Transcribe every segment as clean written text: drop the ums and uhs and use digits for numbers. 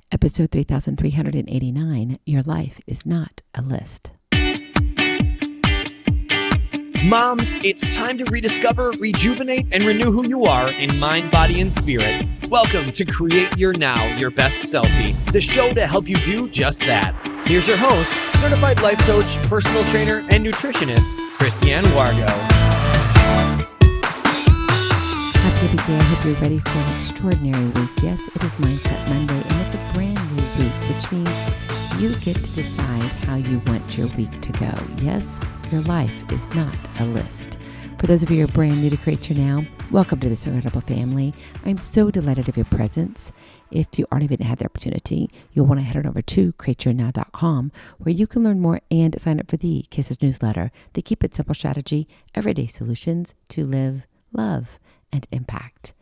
Episode 3389, Your Life is Not a List. Moms, it's time to rediscover, rejuvenate, and renew who you are in mind, body, and spirit. Welcome to Create Your Now, Your Best Selfie, the show to help you do just that. Here's your host, certified life coach, personal trainer, and nutritionist, Christiane Wargo. Happy day. I hope you're ready for an extraordinary week. Yes, it is Mindset Monday, and it's a brand new week, which means you get to decide how you want your week to go. Yes, your life is not a list. For those of you who are brand new to Create Your Now, welcome to this incredible family. I'm so delighted of your presence. If you already haven't had the opportunity, you'll want to head on over to createyournow.com, where you can learn more and sign up for the Kisses newsletter, the Keep It Simple strategy, everyday solutions to live, love, and impact.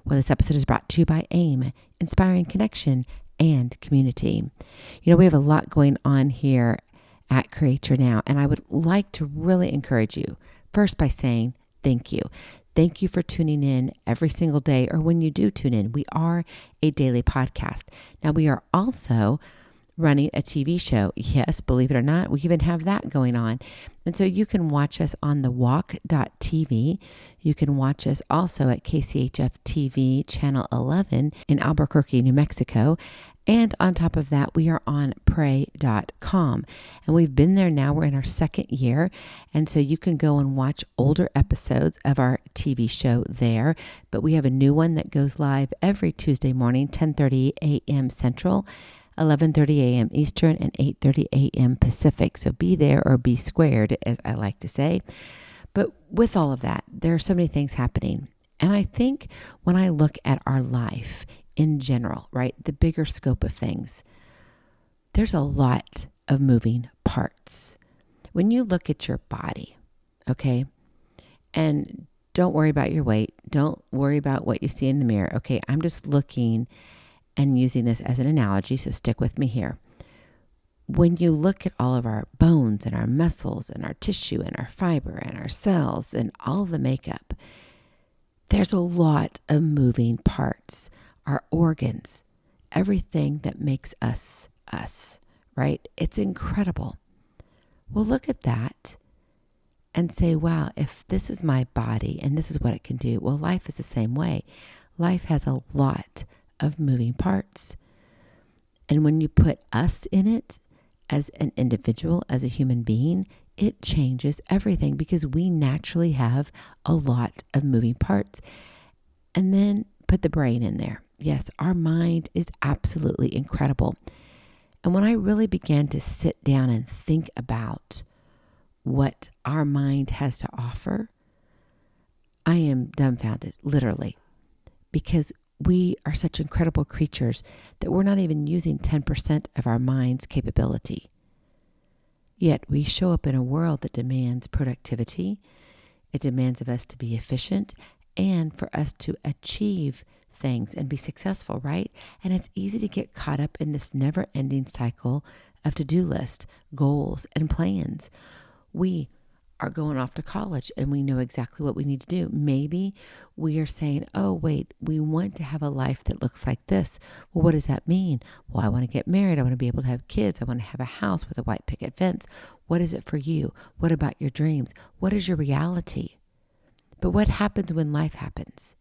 Well, this episode is brought to you by AIM, Inspiring Connection and Community. You know, we have a lot going on here at Create Your Now, and I would like to really encourage you first by saying thank you. Thank you for tuning in every single day, or when you do tune in. We are a daily podcast. Now, we are also running a TV show. Yes, believe it or not, we even have that going on. And so you can watch us on the walk.tv. You can watch us also at KCHF TV Channel 11 in Albuquerque, New Mexico. And on top of that, we are on pray.com. And we've been there now. We're in our second year. And so you can go and watch older episodes of our TV show there. But we have a new one that goes live every Tuesday morning, 10:30 a.m. Central, 11:30 a.m. Eastern, and 8:30 a.m. Pacific. So be there or be squared, as I like to say. But with all of that, there are so many things happening. And I think when I look at our life in general, right, the bigger scope of things, there's a lot of moving parts. When you look at your body, okay, and don't worry about your weight. Don't worry about what you see in the mirror. Okay, I'm just looking and using this as an analogy, so stick with me here. When you look at all of our bones and our muscles and our tissue and our fiber and our cells and all the makeup, there's a lot of moving parts. Our organs, everything that makes us us, right? It's incredible. Well, look at that and say, wow, if this is my body and this is what it can do, well, life is the same way. Life has a lot of moving parts. And when you put us in it as an individual, as a human being, it changes everything because we naturally have a lot of moving parts. And then put the brain in there. Yes, our mind is absolutely incredible. And when I really began to sit down and think about what our mind has to offer, I am dumbfounded, literally, because we are such incredible creatures that we're not even using 10% of our mind's capability. Yet we show up in a world that demands productivity. It demands of us to be efficient and for us to achieve things and be successful, right? And it's easy to get caught up in this never-ending cycle of to-do lists, goals, and plans. We are going off to college and we know exactly what we need to do. Maybe we are saying, oh, wait, we want to have a life that looks like this. Well, what does that mean? Well, I want to get married. I want to be able to have kids. I want to have a house with a white picket fence. What is it for you? What about your dreams? What is your reality? But what happens when life happens?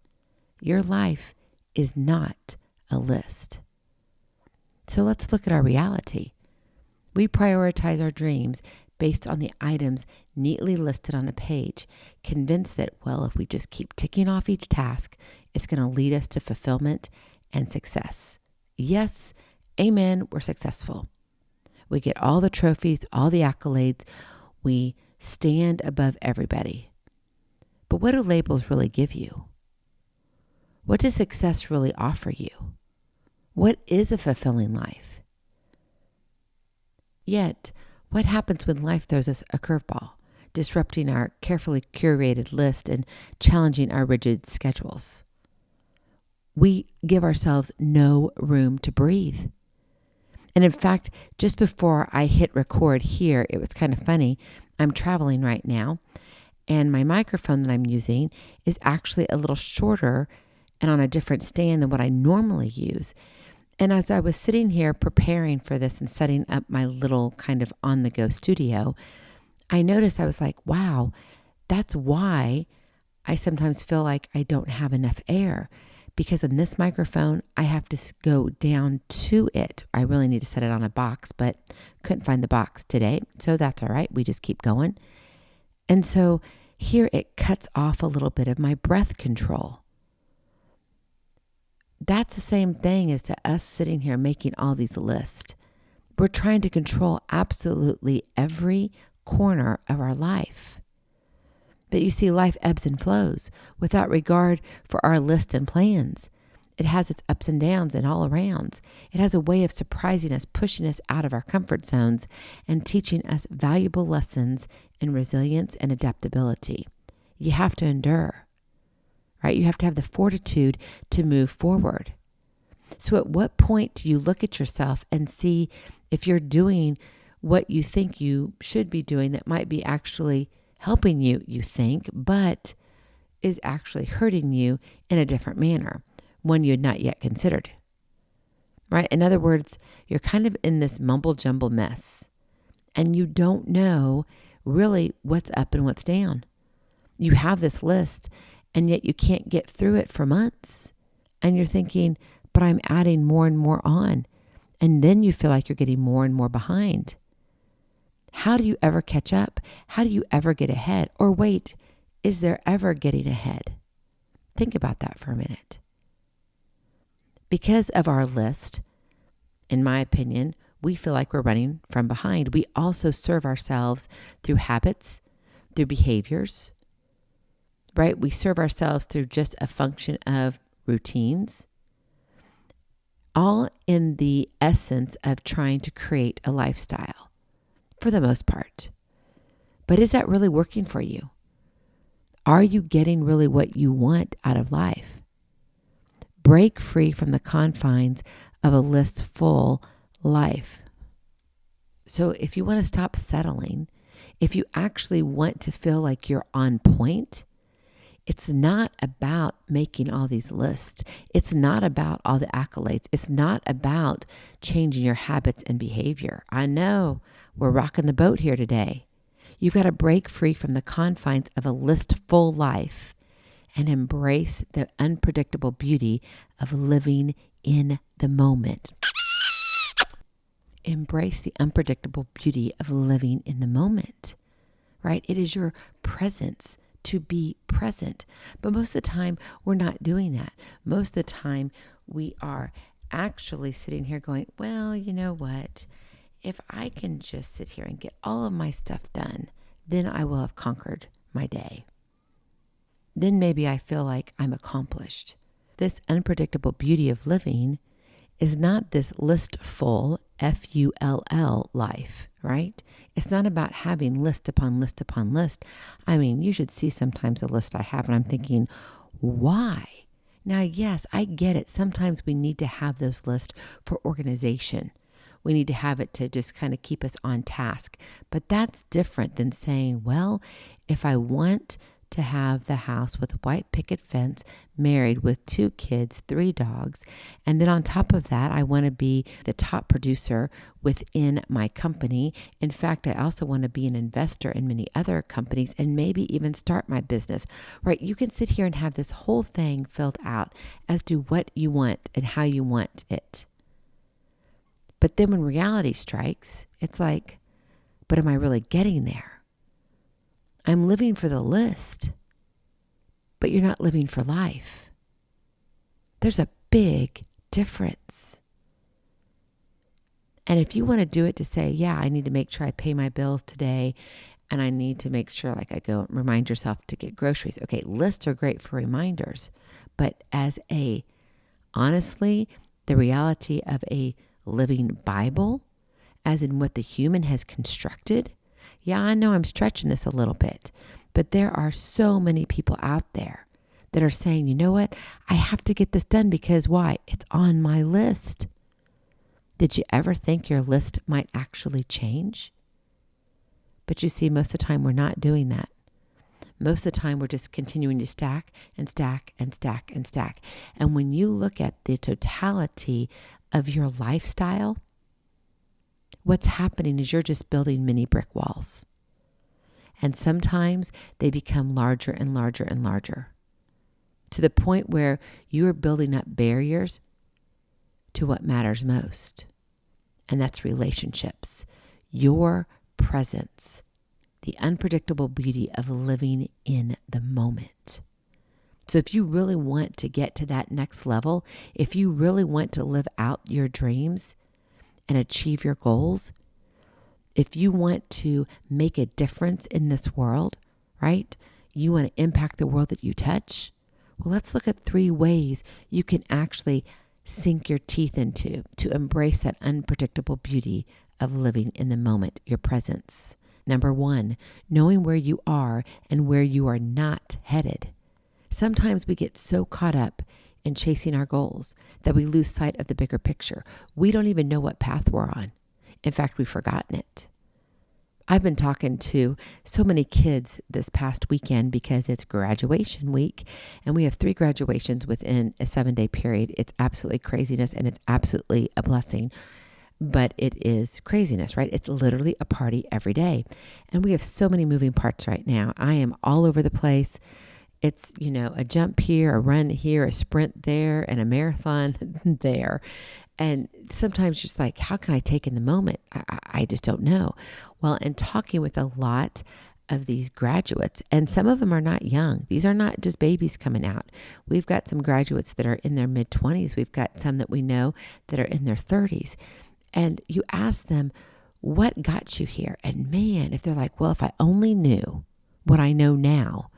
Your life is not a list. So let's look at our reality. We prioritize our dreams based on the items neatly listed on a page, convinced that, well, if we just keep ticking off each task, it's going to lead us to fulfillment and success. Yes, amen, we're successful. We get all the trophies, all the accolades. We stand above everybody. But what do labels really give you? What does success really offer you? What is a fulfilling life? Yet, what happens when life throws us a curveball, disrupting our carefully curated list and challenging our rigid schedules? We give ourselves no room to breathe. And in fact, just before I hit record here, it was kind of funny. I'm traveling right now, and my microphone that I'm using is actually a little shorter and on a different stand than what I normally use. And as I was sitting here preparing for this and setting up my little kind of on-the-go studio, I noticed I was like, wow, that's why I sometimes feel like I don't have enough air. Because in this microphone, I have to go down to it. I really need to set it on a box, but couldn't find the box today. So that's all right. We just keep going. And so here it cuts off a little bit of my breath control. That's the same thing as to us sitting here making all these lists. We're trying to control absolutely every corner of our life. But you see, life ebbs and flows without regard for our list and plans. It has its ups and downs and all arounds. It has a way of surprising us, pushing us out of our comfort zones, and teaching us valuable lessons in resilience and adaptability. You have to endure, right? You have to have the fortitude to move forward. So at what point do you look at yourself and see if you're doing what you think you should be doing that might be actually helping you, you think, but is actually hurting you in a different manner, one you had not yet considered, right? In other words, you're kind of in this mumble jumble mess and you don't know really what's up and what's down. You have this list and yet you can't get through it for months. And you're thinking, but I'm adding more and more on. And then you feel like you're getting more and more behind. How do you ever catch up? How do you ever get ahead? Or wait, is there ever getting ahead? Think about that for a minute. Because of our list, in my opinion, we feel like we're running from behind. We also serve ourselves through habits, through behaviors, right? We serve ourselves through just a function of routines, all in the essence of trying to create a lifestyle. For the most part. But is that really working for you? Are you getting really what you want out of life? Break free from the confines of a list-full life. So if you want to stop settling, if you actually want to feel like you're on point, it's not about making all these lists. It's not about all the accolades. It's not about changing your habits and behavior. I know we're rocking the boat here today. You've got to break free from the confines of a list-full life and embrace the unpredictable beauty of living in the moment. Embrace the unpredictable beauty of living in the moment, right? It is your presence to be present. But most of the time, we're not doing that. Most of the time, we are actually sitting here going, well, you know what? If I can just sit here and get all of my stuff done, then I will have conquered my day. Then maybe I feel like I'm accomplished. This unpredictable beauty of living is not this list-full, F-U-L-L life, right? It's not about having list upon list upon list. I mean, you should see sometimes a list I have and I'm thinking, why? Now, yes, I get it. Sometimes we need to have those lists for organization. We need to have it to just kind of keep us on task. But that's different than saying, well, if I want to have the house with a white picket fence, married with 2 kids, 3 dogs, and then on top of that, I want to be the top producer within my company. In fact, I also want to be an investor in many other companies and maybe even start my business, right? You can sit here and have this whole thing filled out as to what you want and how you want it. But then when reality strikes, it's like, but am I really getting there? I'm living for the list, but you're not living for life. There's a big difference. And if you want to do it to say, yeah, I need to make sure I pay my bills today, and I need to make sure, like I go and remind yourself to get groceries. Okay, lists are great for reminders, but honestly, the reality of a living Bible, as in what the human has constructed. Yeah, I know I'm stretching this a little bit, but there are so many people out there that are saying, you know what? I have to get this done because why? It's on my list. Did you ever think your list might actually change? But you see, most of the time we're not doing that. Most of the time we're just continuing to stack and stack and stack and stack. And when you look at the totality of your lifestyle, what's happening is you're just building mini brick walls. And sometimes they become larger and larger and larger to the point where you're building up barriers to what matters most. And that's relationships, your presence, the unpredictable beauty of living in the moment. So if you really want to get to that next level, if you really want to live out your dreams and achieve your goals, if you want to make a difference in this world, right? You want to impact the world that you touch. Well, let's look at 3 ways you can actually sink your teeth into to embrace that unpredictable beauty of living in the moment, your presence. Number 1, knowing where you are and where you are not headed. Sometimes we get so caught up in chasing our goals that we lose sight of the bigger picture. We don't even know what path we're on. In fact, we've forgotten it. I've been talking to so many kids this past weekend because it's graduation week and we have 3 graduations within a 7-day period. It's absolutely craziness and it's absolutely a blessing, but it is craziness, right? It's literally a party every day. And we have so many moving parts right now. I am all over the place. It's, a jump here, a run here, a sprint there, and a marathon there. And sometimes just like, how can I take in the moment? I just don't know. Well, in talking with a lot of these graduates, and some of them are not young. These are not just babies coming out. We've got some graduates that are in their mid-20s. We've got some that we know that are in their 30s. And you ask them, what got you here? And man, if they're like, well, if I only knew what I know now,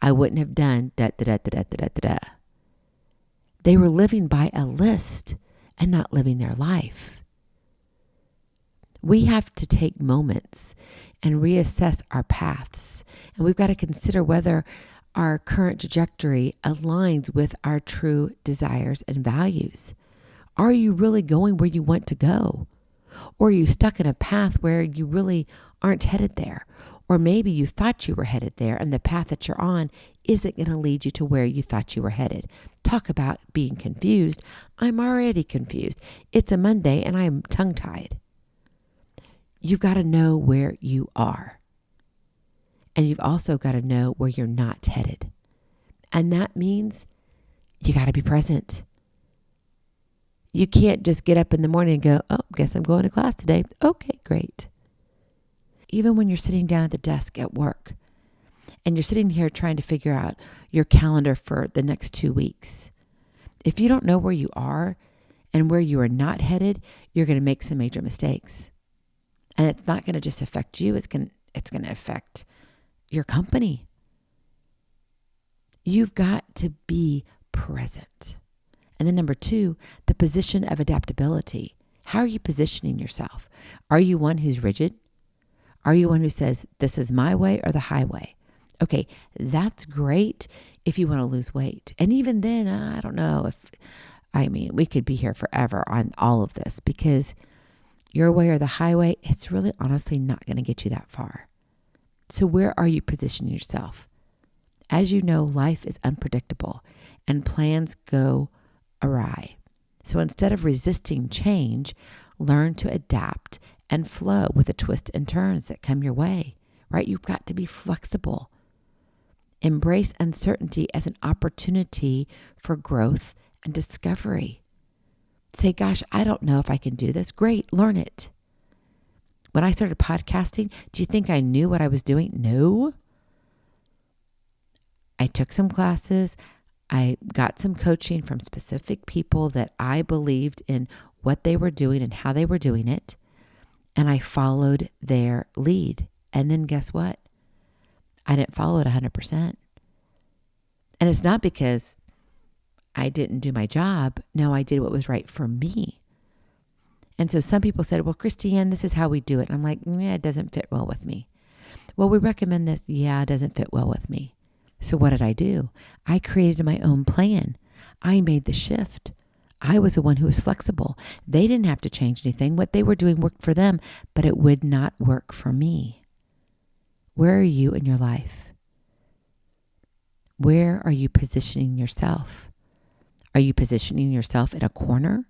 I wouldn't have done da da da da da da da da. They were living by a list and not living their life. We have to take moments and reassess our paths. And we've got to consider whether our current trajectory aligns with our true desires and values. Are you really going where you want to go? Or are you stuck in a path where you really aren't headed there? Or maybe you thought you were headed there and the path that you're on isn't going to lead you to where you thought you were headed. Talk about being confused. I'm already confused. It's a Monday and I'm tongue-tied. You've got to know where you are. And you've also got to know where you're not headed. And that means you got to be present. You can't just get up in the morning and go, oh, guess I'm going to class today. Okay, great. Even when you're sitting down at the desk at work and you're sitting here trying to figure out your calendar for the next 2 weeks, if you don't know where you are and where you are not headed, you're going to make some major mistakes. And it's not going to just affect you. It's going to affect your company. You've got to be present. And then number 2, the position of adaptability. How are you positioning yourself? Are you one who's rigid? Are you one who says, this is my way or the highway? Okay, that's great if you want to lose weight. And even then, I don't know we could be here forever on all of this because your way or the highway, it's really honestly not going to get you that far. So where are you positioning yourself? As you know, life is unpredictable and plans go awry. So instead of resisting change, learn to adapt and flow with the twists and turns that come your way, right? You've got to be flexible. Embrace uncertainty as an opportunity for growth and discovery. Say, gosh, I don't know if I can do this. Great, learn it. When I started podcasting, do you think I knew what I was doing? No. I took some classes. I got some coaching from specific people that I believed in what they were doing and how they were doing it. And I followed their lead. And then guess what? I didn't follow it 100%. And it's not because I didn't do my job. No, I did what was right for me. And so some people said, well, Christiane, this is how we do it. And I'm like, yeah, it doesn't fit well with me. Well, we recommend this. Yeah, it doesn't fit well with me. So what did I do? I created my own plan. I made the shift. I was the one who was flexible. They didn't have to change anything. What they were doing worked for them, but it would not work for me. Where are you in your life? Where are you positioning yourself? Are you positioning yourself in a corner?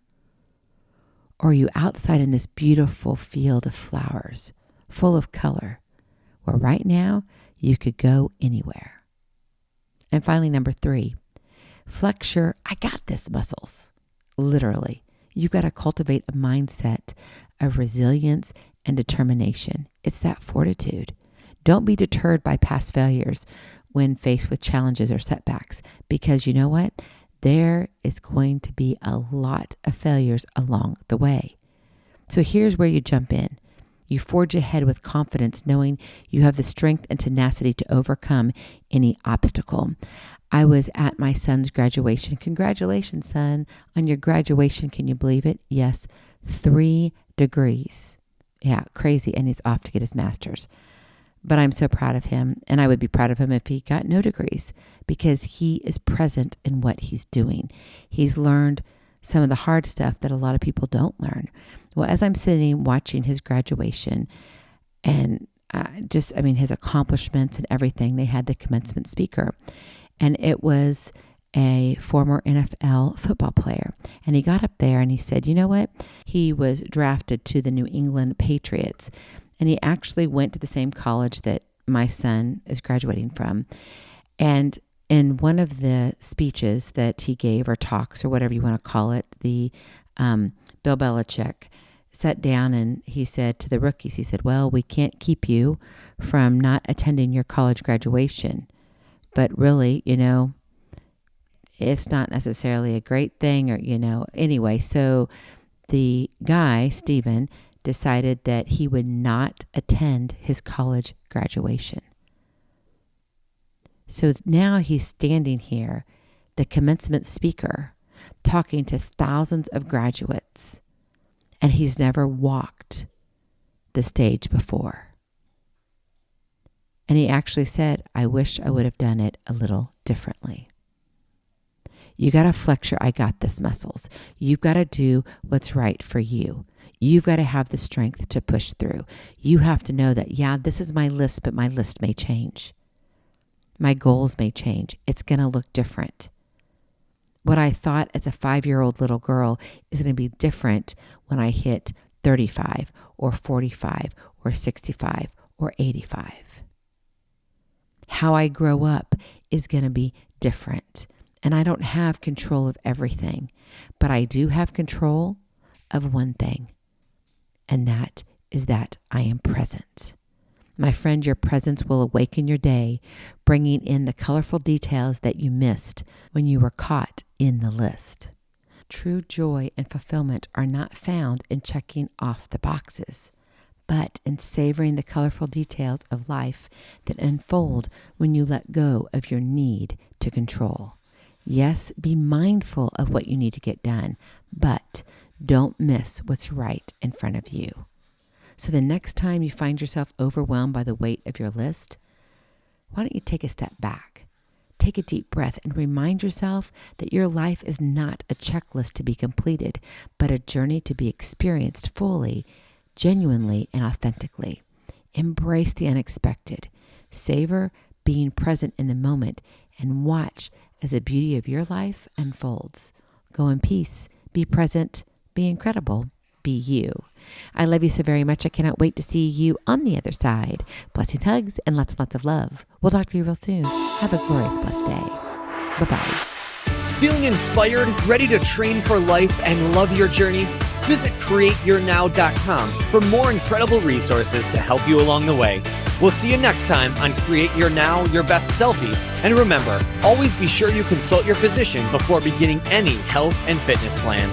Or are you outside in this beautiful field of flowers, full of color, where right now you could go anywhere? And finally, number 3, flex your I got this muscles. Literally, you've got to cultivate a mindset of resilience and determination. It's that fortitude. Don't be deterred by past failures when faced with challenges or setbacks, because you know what? There is going to be a lot of failures along the way. So here's where you jump in. You forge ahead with confidence, knowing you have the strength and tenacity to overcome any obstacle. I was at my son's graduation. Congratulations, son, on your graduation. Can you believe it? Yes, 3 degrees. Yeah, crazy. And he's off to get his master's. But I'm so proud of him. And I would be proud of him if he got no degrees, because he is present in what he's doing. He's learned some of the hard stuff that a lot of people don't learn. Well, as I'm sitting watching his graduation and his accomplishments and everything, they had the commencement speaker. And it was a former NFL football player. And he got up there and he said, you know what? He was drafted to the New England Patriots. And he actually went to the same college that my son is graduating from. And in one of the speeches that he gave, or talks, or whatever you want to call it, the Bill Belichick sat down and he said to the rookies, he said, well, we can't keep you from not attending your college graduation. But really, it's not necessarily a great thing, or, anyway. So the guy, Stephen, decided that he would not attend his college graduation. So now he's standing here, the commencement speaker, talking to thousands of graduates, and he's never walked the stage before. And he actually said, I wish I would have done it a little differently. You got to flex your I got this muscles. You've got to do what's right for you. You've got to have the strength to push through. You have to know that, yeah, this is my list, but my list may change. My goals may change. It's going to look different. What I thought as a 5-year-old little girl is going to be different when I hit 35 or 45 or 65 or 85. How I grow up is going to be different. And I don't have control of everything, but I do have control of one thing. And that is that I am present. My friend, your presence will awaken your day, bringing in the colorful details that you missed when you were caught in the list. True joy and fulfillment are not found in checking off the boxes, but in savoring the colorful details of life that unfold when you let go of your need to control. Yes, be mindful of what you need to get done, but don't miss what's right in front of you. So the next time you find yourself overwhelmed by the weight of your list, why don't you take a step back? Take a deep breath and remind yourself that your life is not a checklist to be completed, but a journey to be experienced fully, genuinely, and authentically. Embrace the unexpected. Savor being present in the moment and watch as the beauty of your life unfolds. Go in peace. Be present. Be incredible. Be you. I love you so very much. I cannot wait to see you on the other side. Blessings, hugs, and lots and lots of love. We'll talk to you real soon. Have a glorious, blessed day. Bye-bye. Feeling inspired, ready to train for life and love your journey? Visit createyournow.com for more incredible resources to help you along the way. We'll see you next time on Create Your Now, Your Best Selfie. And remember, always be sure you consult your physician before beginning any health and fitness plan.